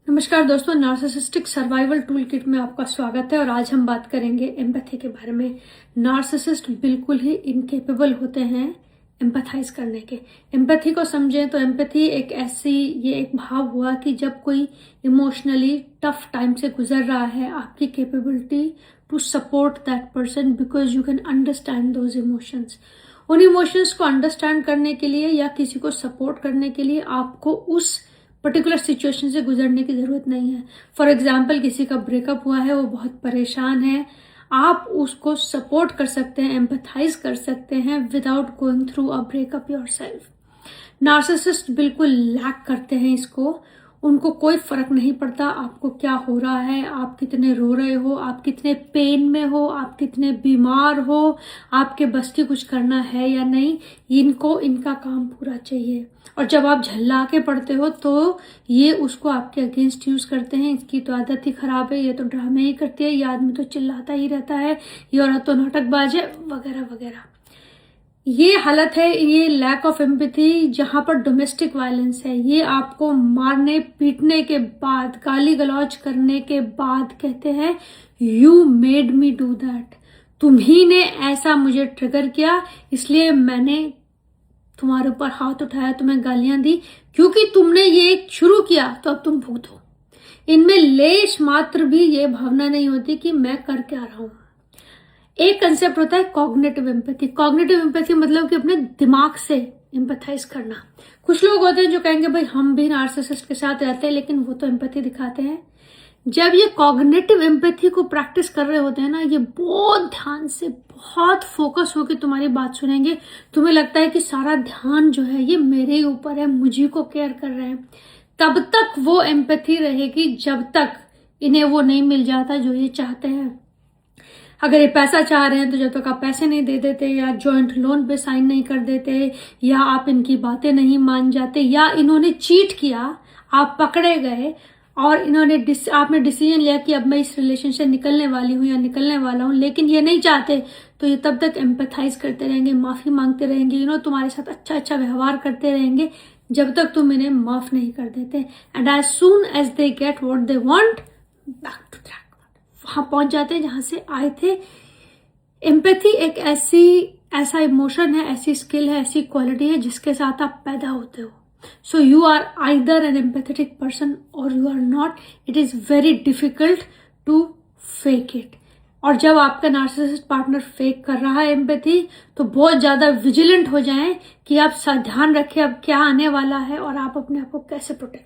नमस्कार दोस्तों, narcissistic survival tool kit में आपका स्वागत है। और आज हम बात करेंगे एम्पैथी के बारे में। नार्सिसिस्ट बिल्कुल ही इनकेपेबल होते हैं एम्पैथाइज करने के। एम्पैथी को समझें तो एम्पैथी ये एक भाव हुआ कि जब कोई इमोशनली टफ टाइम से गुजर रहा है, आपकी capability to support that person because you can understand those emotions. उन इमोशंस को अंडरस्टैंड करने के लिए या किसी को सपोर्ट करने के लिए आपको उस पर्टिकुलर सिचुएशन से गुजरने की जरूरत नहीं है। फॉर एग्जाम्पल, किसी का ब्रेकअप हुआ है, वो बहुत परेशान है, आप उसको सपोर्ट कर सकते हैं, एम्पैथाइज कर सकते हैं without going through a breakup yourself. Narcissist बिल्कुल लैक करते हैं इसको। उनको कोई फर्क नहीं पड़ता आपको क्या हो रहा है, आप कितने रो रहे हो, आप कितने पेन में हो, आप कितने बीमार हो, आपके बस की कुछ करना है या नहीं। इनको इनका काम पूरा चाहिए। और जब आप झल्ला के पड़ते हो तो ये उसको आपके अगेंस्ट यूज करते हैं। इसकी तो आदत ही खराब है, ये तो ड्रामे ही करती है, ये आदमी तो चिल्लाता ही रहता है, ये औरत तो नाटकबाज है, वगैरह वगैरह। ये हालत है, ये लैक ऑफ एम्पैथी, जहां पर डोमेस्टिक वायलेंस है। ये आपको मारने पीटने के बाद, गाली गलौज करने के बाद कहते हैं you made me do that. तुम्ही ने ऐसा मुझे ट्रिगर किया, इसलिए मैंने तुम्हारे ऊपर हाथ उठाया, तुम्हें गालियां दी, क्योंकि तुमने ये शुरू किया तो अब तुम भुगतो। इनमें लेश मात्र भी ये भावना नहीं होती कि मैं कर क्या रहा हूं। एक कंसेप्ट होता है कॉग्निटिव एम्पैथी। कॉग्निटिव एम्पैथी मतलब कि अपने दिमाग से एम्पैथाइज करना। कुछ लोग होते हैं जो कहेंगे भाई हम भी नार्सिसिस्ट के साथ रहते हैं, लेकिन वो तो एम्पैथी दिखाते हैं। जब ये कॉग्निटिव एम्पैथी को प्रैक्टिस कर रहे होते हैं ना, ये बहुत ध्यान से, बहुत फोकस होकर तुम्हारी बात सुनेंगे। तुम्हें लगता है कि सारा ध्यान जो है ये मेरे ही ऊपर है, मुझे को केयर कर रहे हैं। तब तक वो एम्पैथी रहेगी जब तक इन्हें वो नहीं मिल जाता जो ये चाहते हैं। अगर ये पैसा चाह रहे हैं तो जब तक आप पैसे नहीं दे देते, या जॉइंट लोन पे साइन नहीं कर देते, या आप इनकी बातें नहीं मान जाते, या इन्होंने चीट किया, आप पकड़े गए और आपने डिसीजन लिया कि अब मैं इस रिलेशन से निकलने वाली हूँ या निकलने वाला हूँ, लेकिन ये नहीं चाहते, तो ये तब तक एम्पैथाइज करते रहेंगे, माफी मांगते रहेंगे, तुम्हारे साथ अच्छा अच्छा व्यवहार करते रहेंगे जब तक तुम इन्हें माफ नहीं कर देते। And as soon as they get what they want, back to track, वहां पहुंच जाते हैं जहां से आए थे। एम्पैथी एक ऐसा इमोशन है, ऐसी स्किल है, ऐसी क्वालिटी है जिसके साथ आप पैदा होते हो। So you are either an empathetic person or you are not. It is very difficult to fake it. और जब आपका नार्सिसिस्ट पार्टनर फेक कर रहा है एम्पैथी, तो बहुत ज्यादा विजिलेंट हो जाएं कि आप ध्यान रखें अब क्या आने वाला है और आप अपने आप को कैसे प्रोटेक्ट